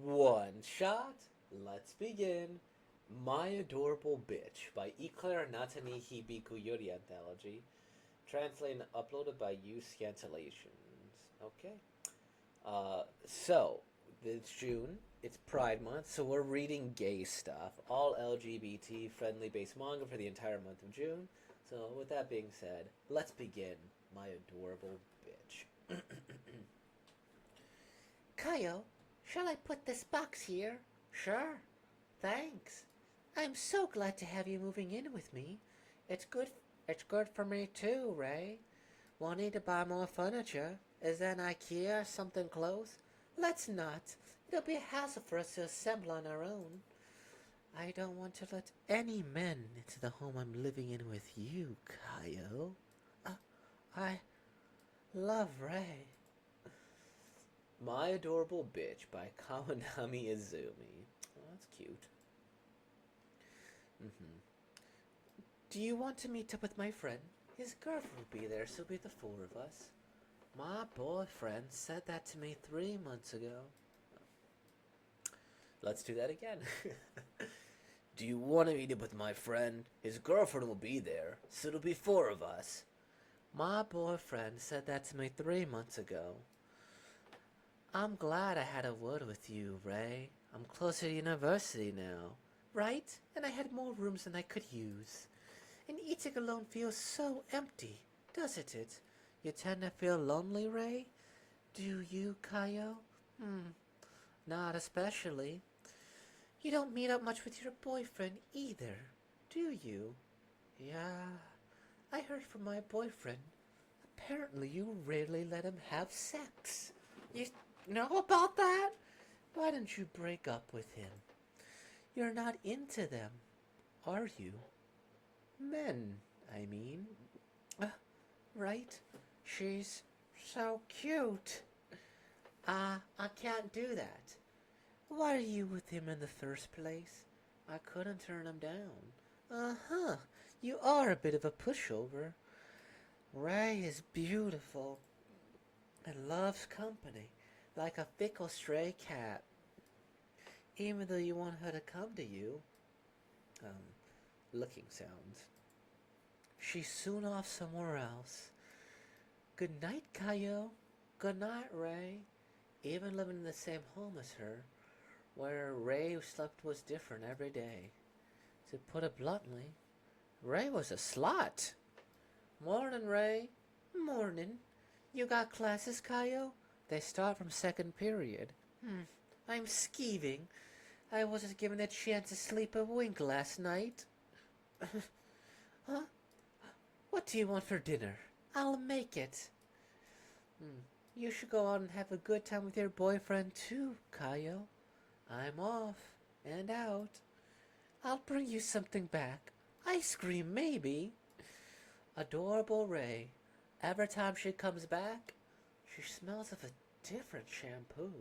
One shot. Let's begin. My Adorable Bitch by Eclair Natani Hibiku Yuri Anthology. Translated and uploaded by You Scantillations. Okay. So, it's June. It's Pride Month, so we're reading gay stuff. All LGBT friendly based manga for the entire month of June. So, with that being said, let's begin. My Adorable Bitch. Kaio, shall I put this box here? Sure. Thanks. I'm so glad to have you moving in with me. It's good it's good for me too, Ray. Wanting to buy more furniture? Is that an IKEA or something close? Let's not. It'll be a hassle for us to assemble on our own. I don't want to let any men into the home I'm living in with you, Kaio. I love Ray. My Adorable Bitch by Kawanami Izumi. Oh, that's cute. Mm-hmm. Do you want to meet up with my friend? His girlfriend will be there, so it'll be the four of us. My boyfriend said that to me 3 months ago. Let's do that again. Do you want to meet up with my friend? His girlfriend will be there, so it'll be four of us. My boyfriend said that to me 3 months ago. I'm glad I had a word with you, Ray. I'm closer to university now. Right? And I had more rooms than I could use. And eating alone feels so empty, doesn't it? You tend to feel lonely, Ray? Do you, Kaio? Not especially. You don't meet up much with your boyfriend either, do you? Yeah, I heard from my boyfriend. Apparently you rarely let him have sex. You know about that? Why don't you break up with him? You're not into them, are you? Men, I mean. Uh, right? She's so cute. I can't do that. Why are you with him in the first place? I couldn't turn him down. Uh-huh. You are a bit of a pushover. Ray is beautiful and loves company, like a fickle stray cat. Even though you want her to come to you, Licking sounds. she's soon off somewhere else. Good night, Kaio. Good night, Ray. Even living in the same home as her, where Ray slept was different every day. To put it bluntly, Ray was a slut. Morning, Ray. Morning. You got classes, Kaio? They start from second period. I'm skeeving. I wasn't given a chance to sleep a wink last night. Huh? What do you want for dinner? I'll make it. You should go out and have a good time with your boyfriend too, Kaio. I'm off and out. I'll bring you something back. Ice cream, maybe. Adorable Ray. Every time she comes back, she smells of a different shampoo.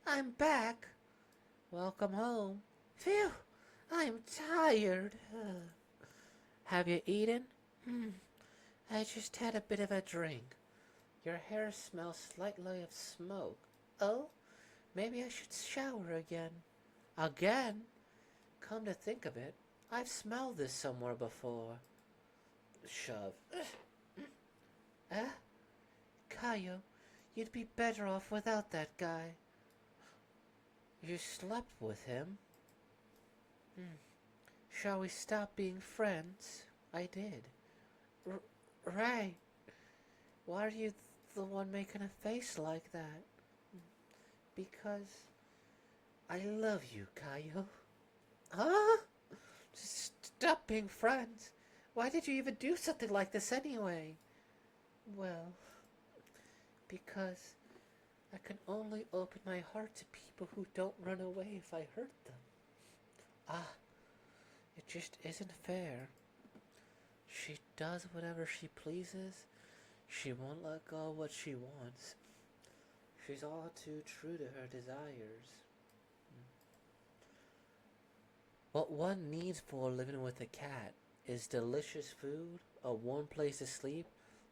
I'm back. Welcome home. Phew, I'm tired. Have you eaten? I just had a bit of a drink. Your hair smells slightly of smoke. Oh, maybe I should shower again. Again? Come to think of it, I've smelled this somewhere before. Shove. Eh? Kaio, you'd be better off without that guy. You slept with him? Shall we stop being friends? I did. Ray, why are you the one making a face like that? Because I love you, Kaio. Huh? Stop being friends. Why did you even do something like this anyway? Well, because I can only open my heart to people who don't run away if I hurt them. Ah, it just isn't fair. She does whatever she pleases. She won't let go of what she wants. She's all too true to her desires. What one needs for living with a cat is delicious food, a warm place to sleep,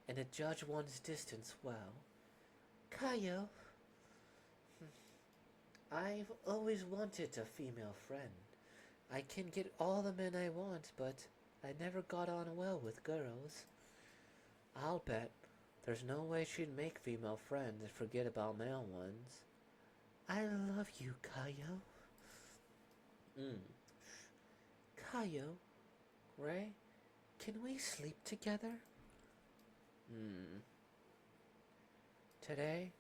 and to judge one's distance well. Kaio, I've always wanted a female friend. I can get all the men I want, but I never got on well with girls. I'll bet there's no way she'd make female friends and forget about male ones. I love you, Kayo. Mm. Kayo, Ray, can we sleep together? Hmm. Today,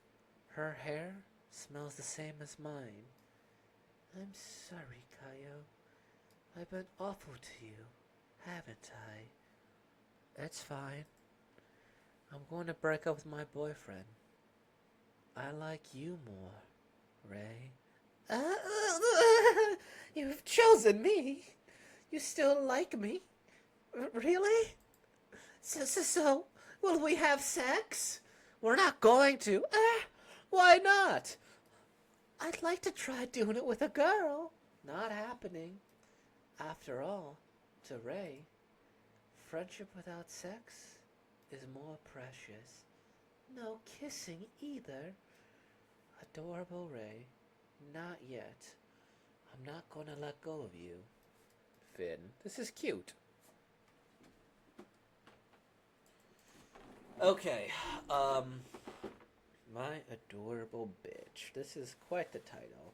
her hair smells the same as mine. I'm sorry, Kayo. I've been awful to you, haven't I? It's fine. I'm going to break up with my boyfriend. I like you more, Ray. You've chosen me. You still like me? Really? So, will we have sex? We're not going to. Why not? I'd like to try doing it with a girl. Not happening. After all, to Ray, friendship without sex is more precious. No kissing either. Adorable Ray, not yet. I'm not gonna let go of you. Finn, this is cute. Okay, My Adorable Bitch. This is quite the title.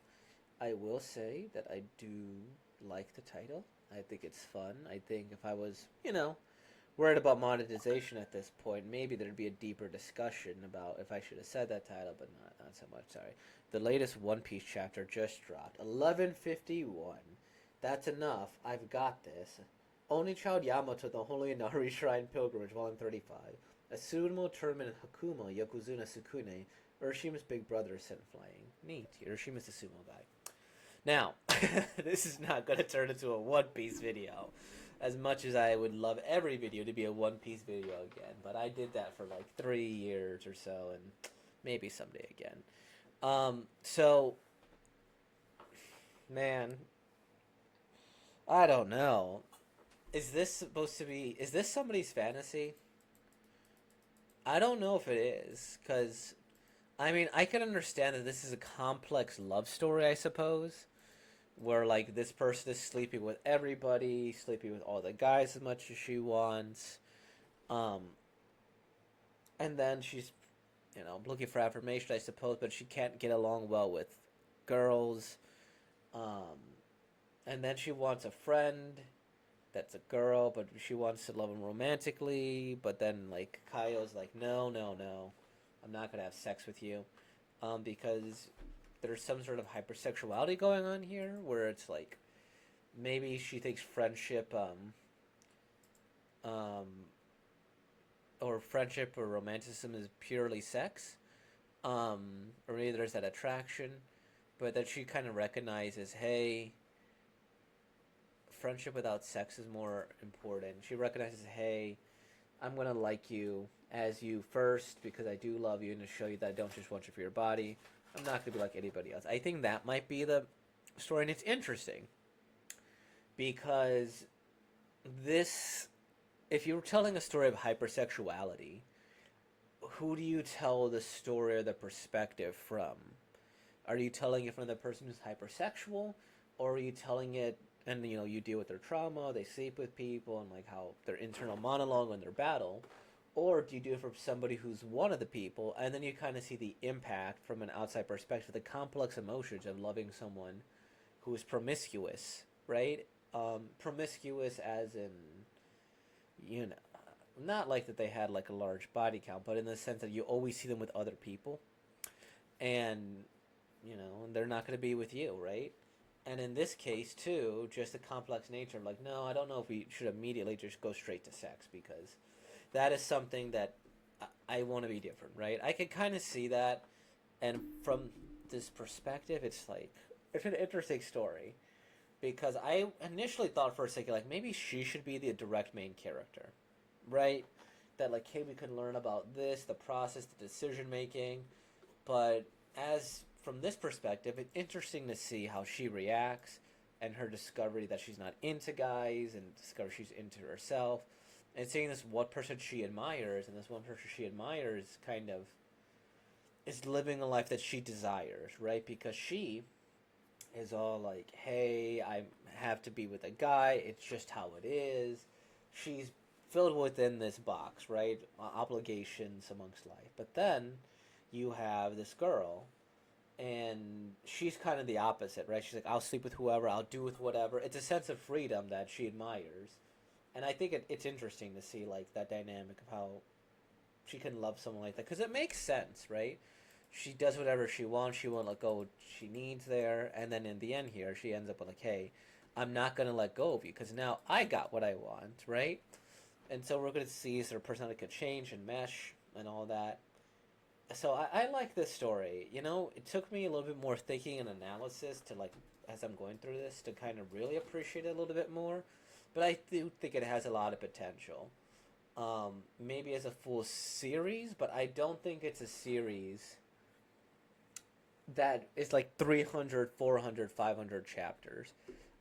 I will say that I do like the title. I think it's fun. I think if I was, worried about monetization at this point, maybe there'd be a deeper discussion about if I should have said that title, but not so much, sorry. The latest One Piece chapter just dropped. 1151. That's enough. I've got this. Only Child Yamato, the Holy Inari Shrine Pilgrimage, Volume 35. A sumo tournament in Hakuma, Yokozuna Sukune, Urshima's big brother is sent flying. Neat. Urshima's the sumo guy. Now, this is not going to turn into a One Piece video. As much as I would love every video to be a One Piece video again. But I did that for like 3 years or so, and maybe someday again. Man, I don't know. Is this somebody's fantasy? I don't know if it is, because, I can understand that this is a complex love story, I suppose, where, like, this person is sleeping with everybody, sleeping with all the guys as much as she wants, and then she's, looking for affirmation, I suppose, but she can't get along well with girls, and then she wants a friend that's a girl, but she wants to love him romantically, but then, like, Kaio's like, no, I'm not gonna have sex with you, because there's some sort of hypersexuality going on here, where it's like, maybe she thinks friendship, or friendship or romanticism is purely sex, or maybe there's that attraction, but that she kind of recognizes, hey, friendship without sex is more important. She recognizes, hey, I'm going to like you as you first because I do love you and to show you that I don't just want you for your body. I'm not going to be like anybody else. I think that might be the story, and it's interesting because if you were telling a story of hypersexuality, who do you tell the story or the perspective from? Are you telling it from the person who's hypersexual, or are you telling it and you deal with their trauma, they sleep with people, and like how their internal monologue and their battle, or do you do it from somebody who's one of the people, and then you kind of see the impact from an outside perspective, the complex emotions of loving someone who is promiscuous, right? Promiscuous as in, not like that they had like a large body count, but in the sense that you always see them with other people, and they're not going to be with you, right? And in this case, too, just the complex nature of like, no, I don't know if we should immediately just go straight to sex, because that is something that I want to be different, right? I could kind of see that, and from this perspective, it's an interesting story, because I initially thought for a second, like, maybe she should be the direct main character, right? That, like, hey, we can learn about this, the process, the decision-making, but from this perspective, it's interesting to see how she reacts and her discovery that she's not into guys and discover she's into herself, and seeing this one person she admires, and this one person she admires kind of is living a life that she desires, right? Because she is all like, hey, I have to be with a guy. It's just how it is. She's filled within this box, right? Obligations amongst life. But then you have this girl, and she's kind of the opposite, right? She's like, I'll sleep with whoever, I'll do with whatever. It's a sense of freedom that she admires. And I think it's interesting to see like that dynamic of how she can love someone like that because it makes sense, right? She does whatever she wants. She won't let go what she needs there, and then in the end here, she ends up with like, "Hey, I'm not gonna let go of you because now I got what I want, right?" And so we're gonna see as her personality could change and mesh and all that. So I like this story. You know, it took me a little bit more thinking and analysis to like as I'm going through this to kind of really appreciate it a little bit more. But I do think it has a lot of potential. Maybe as a full series, but I don't think it's a series that is like 300, 400, 500 chapters.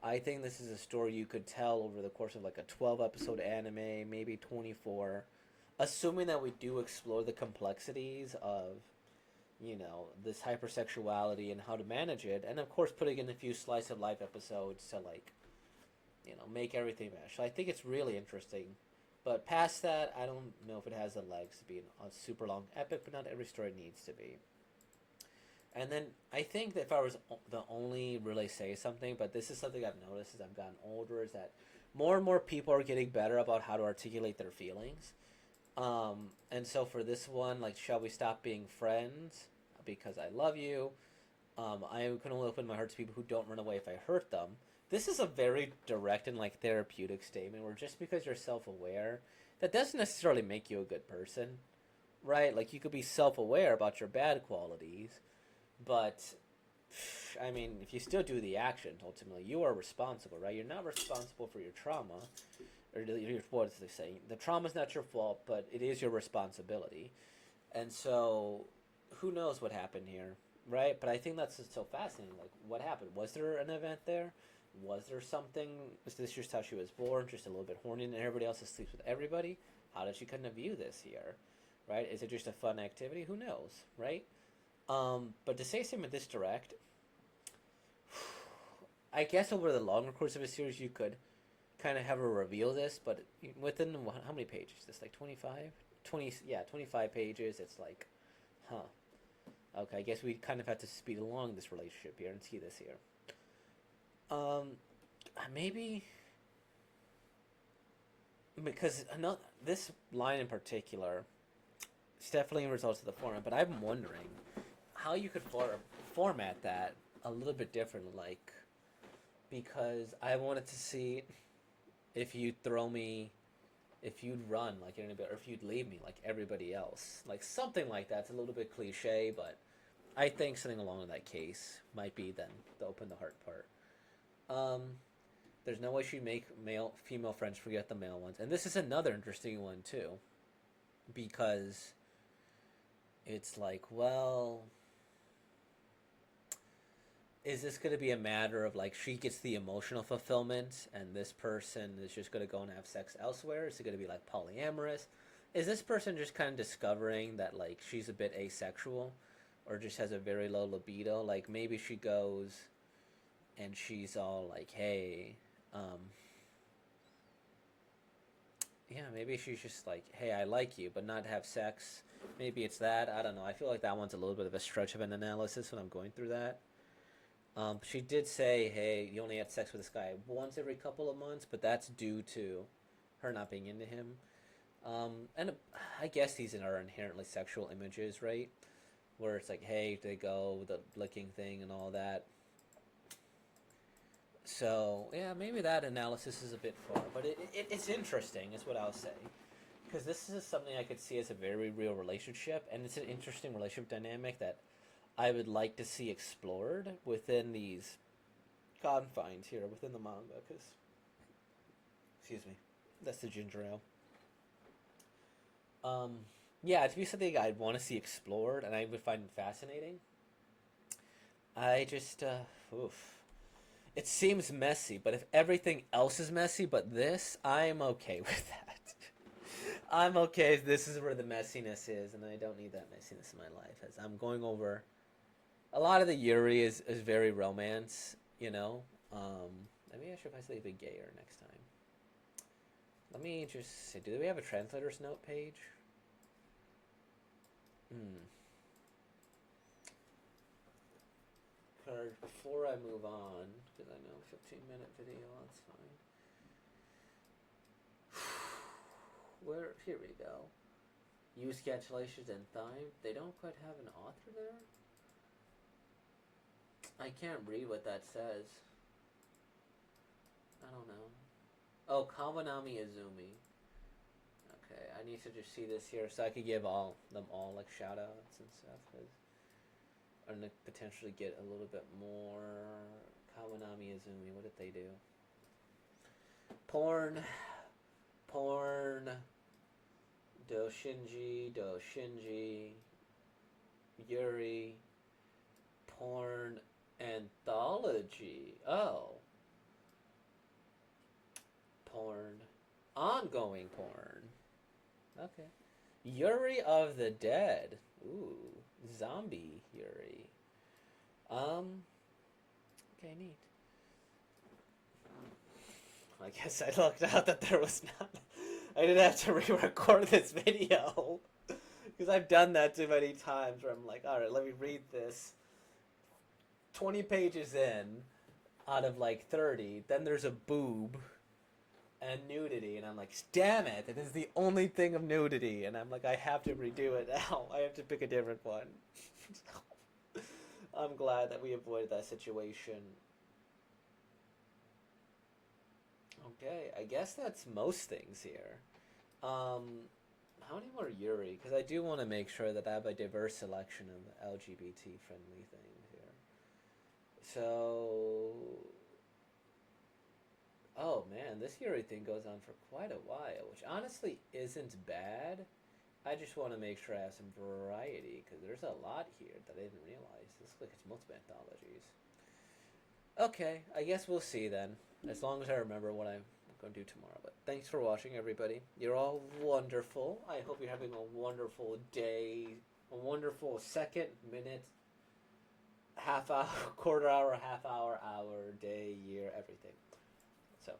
I think this is a story you could tell over the course of like a 12 episode anime, maybe 24, assuming that we do explore the complexities of, you know, this hypersexuality and how to manage it, and of course putting in a few slice of life episodes to like, you know, make everything mesh. So I think it's really interesting. But past that, I don't know if it has the legs to be a super long epic, but not every story needs to be. And then I think that if I was the only really say something, but this is something I've noticed as I've gotten older, is that more and more people are getting better about how to articulate their feelings. And so for this one, like, shall we stop being friends because I love you? I can only open my heart to people who don't run away if I hurt them. This is a very direct and like therapeutic statement where just because you're self-aware, that doesn't necessarily make you a good person, right? Like you could be self-aware about your bad qualities, but I mean, if you still do the action, ultimately you are responsible, right? You're not responsible for your trauma, or your, what is they saying? The trauma's not your fault, but it is your responsibility. And so, who knows what happened here, right? But I think that's just so fascinating. Like, what happened? Was there an event there? Was there something? Was this just how she was born? Just a little bit horny, and everybody else sleeps with everybody? How did she kind of view this here, right? Is it just a fun activity? Who knows, right? But to say something this direct, I guess over the longer course of a series, you could kind of have her reveal this, but within how many pages? This like 25? 20, yeah, 25 pages. It's like, huh. Okay, I guess we kind of have to speed along this relationship here and see this here. Um, maybe because another this line in particular, it's definitely results of the format. But I'm wondering how you could format that a little bit different, like because I wanted to see if you'd throw me, if you'd run like anybody, or if you'd leave me like everybody else, like something like that. It's a little bit cliche, but I think something along that case might be then the open the heart part. Um, there's no way she'd make female friends forget the male ones, and this is another interesting one too, because it's like, well, is this going to be a matter of like she gets the emotional fulfillment and this person is just going to go and have sex elsewhere? Is it going to be like polyamorous? Is this person just kind of discovering that like she's a bit asexual or just has a very low libido? Like maybe she goes and she's all like, hey, yeah, maybe she's just like, hey, I like you, but not have sex. Maybe it's that. I don't know. I feel like that one's a little bit of a stretch of an analysis when I'm going through that. She did say, hey, you only had sex with this guy once every couple of months, but that's due to her not being into him. And I guess these are inherently sexual images, right? Where it's like, hey, they go, the licking thing and all that. So, yeah, maybe that analysis is a bit far, but it's interesting, is what I'll say. Because this is something I could see as a very real relationship, and it's an interesting relationship dynamic that I would like to see explored within these confines here, within the manga, because, excuse me, that's the ginger ale. Um, yeah, to be something I'd want to see explored, and I would find fascinating. I just, oof. It seems messy, but if everything else is messy but this, I'm okay with that. I'm okay if this is where the messiness is, and I don't need that messiness in my life, as I'm going over. A lot of the Yuri is very romance, you know. Maybe I should probably leave it gayer next time. Let me just see. Do we have a translator's note page? Before I move on, because I know 15-minute video, that's fine. Where? Here we go. Use cancellations and time. They don't quite have an author there? I can't read what that says. I don't know. Oh, Kawanami Izumi. Okay, I need to just see this here so I could give them all like shout outs and stuff. And potentially get a little bit more. Kawanami Izumi, what did they do? Porn. Doshinji, Yuri, porn anthology. Oh. Porn. Ongoing porn. Okay. Yuri of the Dead. Ooh. Zombie Yuri. Okay, neat. I guess I looked out that there was not... I didn't have to re-record this video. Because I've done that too many times where I'm like, alright, let me read this. 20 pages in, out of like 30, then there's a boob and nudity, and I'm like, damn it, it is the only thing of nudity, and I'm like, I have to redo it now. I have to pick a different one. I'm glad that we avoided that situation. Okay, I guess that's most things here. How many more Yuri? Because I do want to make sure that I have a diverse selection of LGBT-friendly things here. So... Oh man, this Yuri thing goes on for quite a while, which honestly isn't bad. I just want to make sure I have some variety, because there's a lot here that I didn't realize. This looks like it's multiple anthologies. Okay, I guess we'll see then. As long as I remember what I'm going to do tomorrow. But thanks for watching, everybody. You're all wonderful. I hope you're having a wonderful day, a wonderful second, minute, half hour, quarter hour, half hour, day, year, everything. So,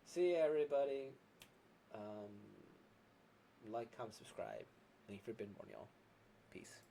see you, everybody. Like, comment, subscribe. Thank you for being born, y'all. Peace.